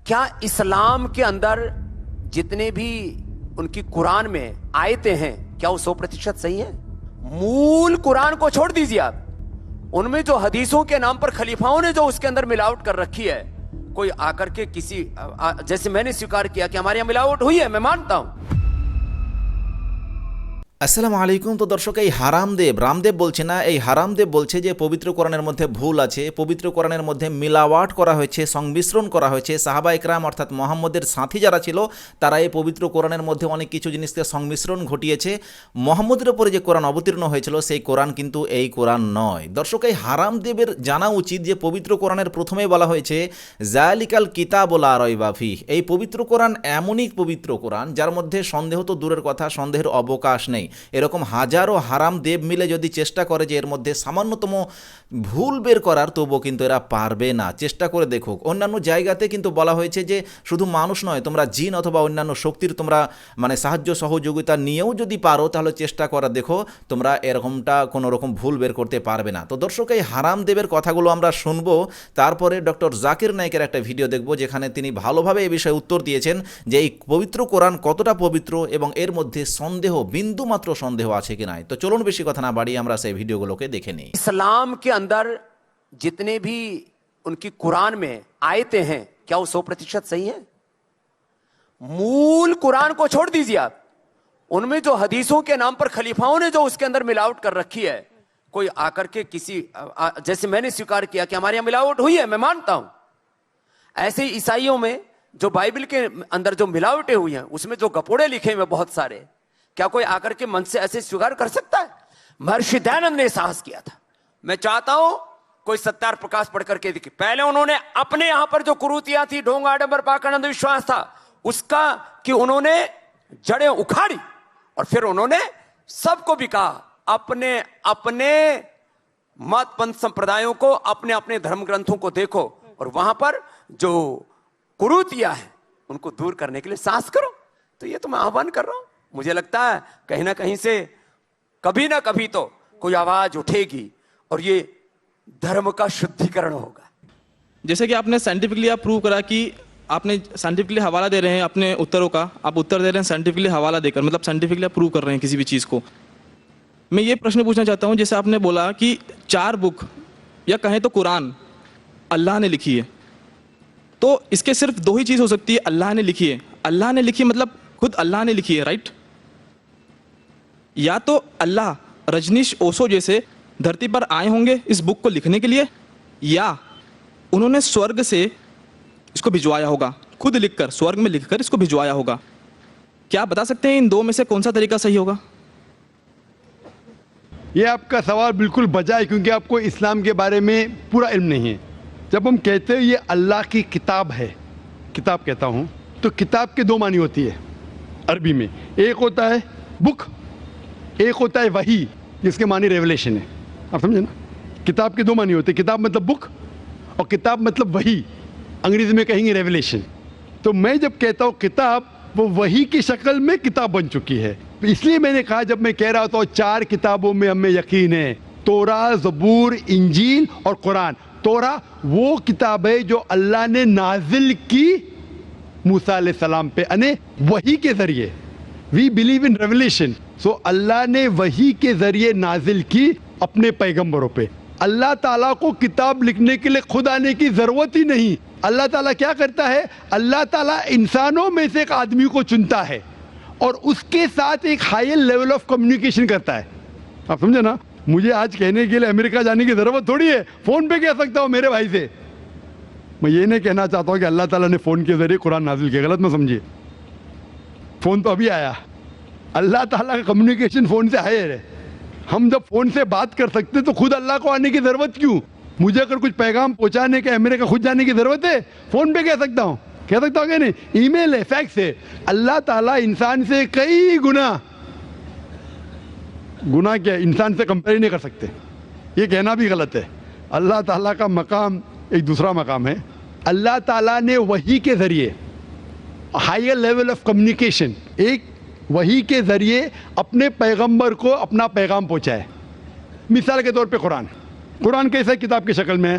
کیا اسلام کے اندر جتنے بھی ان کی قرآن میں آیتیں ہیں کیا وہ 100% صحیح ہیں؟ مول قرآن کو چھوڑ دیجیے آپ، ان میں جو حدیثوں کے نام پر خلیفاؤں نے جو اس کے اندر ملاوٹ کر رکھی ہے، کوئی آ کر کے کسی جیسے میں نے سویکار کیا کہ ہمارے یہاں ملاوٹ ہوئی ہے، میں مانتا ہوں۔ আসসালামু আলাইকুম। তো দর্শক, এই রামদেব বলছে না, এই হারামদেব বলছে যে পবিত্র কোরআনের মধ্যে ভুল আছে, পবিত্র কোরআনের মধ্যে মিলাওয়াট করা হয়েছে, সংমিশ্রণ করা হয়েছে। সাহাবা ইকরাম অর্থাৎ মোহাম্মদের সাথী যারা ছিল তারা এই পবিত্র কোরআনের মধ্যে অনেক কিছু জিনিসকে সংমিশ্রণ ঘটিয়েছে। মোহাম্মদের উপরে যে কোরআন অবতীর্ণ হয়েছিল সেই কোরআন কিন্তু এই কোরআন নয়। দর্শক, এই হারামদেবের জানা উচিত যে পবিত্র কোরআনের প্রথমেই বলা হয়েছে জালিকাল কিতাব লা রাইবা ফিহ। এই পবিত্র কোরআন এমনই পবিত্র কোরআন যার মধ্যে সন্দেহ তো দূরের কথা, সন্দেহের অবকাশ নেই। এরকম হাজারো হারাম দেব মিলে যদি চেষ্টা করে যে এর মধ্যে সামান্যতম ভুল বের করার, তবুও কিন্তু এরা পারবে না। চেষ্টা করে দেখুক। অন্যান্য জায়গাতে কিন্তু বলা হয়েছে যে শুধু মানুষ নয়, তোমরা জিন অথবা অন্যান্য শক্তির তোমরা সাহায্য সহযোগিতা নিয়েও যদি পারো তাহলে চেষ্টা করা দেখো, তোমরা এরকমটা কোনো রকম ভুল বের করতে পারবে না। তো দর্শক, এই হারাম দেবের কথাগুলো আমরা শুনবো, তারপরে ডক্টর জাকির নায়েকের একটা ভিডিও দেখব যেখানে তিনি ভালোভাবে এই বিষয়ে উত্তর দিয়েছেন যে এই পবিত্র কোরআন কতটা পবিত্র এবং এর মধ্যে সন্দেহ, বিন্দু মাত্র সন্দেহ আছে কি নাই। তো চলুন বেশি কথা না বাড়িয়ে আমরা সেই ভিডিওগুলোকে দেখে নিই। اسلام کے اندر جتنے بھی ان کی قرآن میں آیتیں ہیں کیا وہ 100% صحیح ہیں؟ مول قرآن کو چھوڑ دیجیے آپ، ان میں جو حدیثوں کے نام پر خلیفاؤں نے جو اس کے اندر ملاوٹ کر رکھی ہے، کوئی آ کر کے کسی جیسے میں نے سویکار کیا کہ ہمارے یہاں ملاوٹ ہوئی ہے، میں مانتا ہوں۔ ایسے ہی عیسائیوں میں جو بائبل کے اندر جو ملاوٹیں ہوئی ہیں اس میں جو گپوڑے لکھے ہوئے بہت سارے، کیا کوئی آ کر کے من سے ایسے سویکار کر سکتا ہے؟ مہرشی دیانند نے ساہس کیا تھا۔ میں چاہتا ہوں کوئی ستیار پرکاش پڑھ کر کے دیکھے، پہلے انہوں نے اپنے یہاں پر جو کروتیاں تھی، ڈھونگ آڈمبر پاکن اندھ وشواس تھا، اس کا کہ انہوں نے جڑیں اکھاڑی اور پھر انہوں نے سب کو بھی کہا اپنے مت پنتھ سمپردایوں کو، اپنے اپنے دھرم گرنتھوں کو دیکھو اور وہاں پر جو کروتیاں ہیں ان کو دور کرنے کے لیے ساہس کرو۔ تو یہ تو میں آہوان کر رہا ہوں۔ مجھے لگتا ہے کہیں نہ کہیں سے کبھی نہ کبھی تو کوئی آواز اٹھے گی اور یہ دھرم کا شدھیکرن ہوگا۔ جیسے کہ آپ نے سائنٹیفکلی آپ پروو کرا کہ آپ نے سائنٹیفکلی حوالہ دے رہے ہیں اپنے اتروں کا، آپ اتر دے رہے ہیں سائنٹیفکلی حوالہ دے کر، مطلب سائنٹیفکلی آپ پروو کر رہے ہیں کسی بھی چیز کو۔ میں یہ پرشن پوچھنا چاہتا ہوں، جیسے آپ نے بولا کہ 4 بک یا کہیں تو قرآن اللہ نے لکھی ہے، تو اس کے صرف 2 ہی چیز ہو سکتی ہے، اللہ نے لکھی ہے۔ اللہ نے لکھی مطلب خود اللہ نے لکھی ہے، رائٹ؟ یا تو اللہ رجنیش اوسو جیسے دھرتی پر آئے ہوں گے اس بک کو لکھنے کے لیے، یا انہوں نے سورگ سے اس کو بھجوایا ہوگا، خود لکھ کر سورگ میں لکھ کر اس کو بھجوایا ہوگا۔ کیا آپ بتا سکتے ہیں ان 2 میں سے کون سا طریقہ صحیح ہوگا؟ یہ آپ کا سوال بالکل بجا ہے، کیونکہ آپ کو اسلام کے بارے میں پورا علم نہیں ہے۔ جب ہم کہتے ہیں یہ اللہ کی کتاب ہے، کتاب کہتا ہوں، تو کتاب کے 2 معنی ہوتی ہے عربی میں۔ ایک ہوتا ہے بک، ایک ہوتا ہے وحی، جس کے معنی ریولیشن ہے۔ آپ سمجھے نا؟ کتاب کے 2 معنی ہوتے ہیں، کتاب مطلب بک اور کتاب مطلب وحی، انگریزی میں کہیں گے ریولیشن۔ تو میں جب کہتا ہوں کتاب، وہ وحی کی شکل میں کتاب بن چکی ہے۔ اس لیے میں نے کہا، جب میں کہہ رہا تھا 4 کتابوں میں ہمیں یقین ہے، توراہ، زبور، انجیل اور قرآن۔ توراہ وہ کتاب ہے جو اللہ نے نازل کی موسیٰ علیہ السلام پہ، یعنی وحی کے ذریعے۔ وی بلیو ان ریولیشن، سو اللہ نے وحی کے ذریعے نازل کی اپنے پیغمبروں پہ۔ اللہ تعالیٰ کو کتاب لکھنے کے لیے خود آنے کی ضرورت ہی نہیں۔ اللہ تعالیٰ کیا کرتا ہے؟ اللہ تعالیٰ انسانوں میں سے ایک آدمی کو چنتا ہے اور اس کے ساتھ ایک ہائی لیول آف کمیونیکیشن کرتا ہے۔ آپ سمجھے نا؟ مجھے آج کہنے کے لیے امریکہ جانے کی ضرورت تھوڑی ہے، فون پہ کہہ سکتا ہوں میرے بھائی سے۔ میں یہ نہیں کہنا چاہتا ہوں کہ اللہ تعالیٰ نے فون کے ذریعے قرآن نازل کیا، غلط نہ سمجھیے۔ فون تو ابھی آیا، اللہ تعالیٰ کا کمیونیکیشن فون سے ہائر ہے۔ ہم جب فون سے بات کر سکتے تو خود اللہ کو آنے کی ضرورت کیوں؟ مجھے اگر کچھ پیغام پہنچانے کا امریکہ خود جانے کی ضرورت ہے؟ فون پہ کہہ سکتا ہوں کہ نہیں؟ ای میل ہے، فیکس ہے۔ اللہ تعالیٰ انسان سے کئی گناہ کیا انسان سے کمپیئر نہیں کر سکتے، یہ کہنا بھی غلط ہے۔ اللہ تعالیٰ کا مقام ایک دوسرا مقام ہے۔ اللہ تعالیٰ نے وحی کے ذریعے ہائر لیول آف کمیونیکیشن، ایک وحی کے ذریعے اپنے پیغمبر کو اپنا پیغام پہنچائے۔ مثال کے طور پہ قرآن کیسے کتاب کی شکل میں ہے؟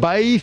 22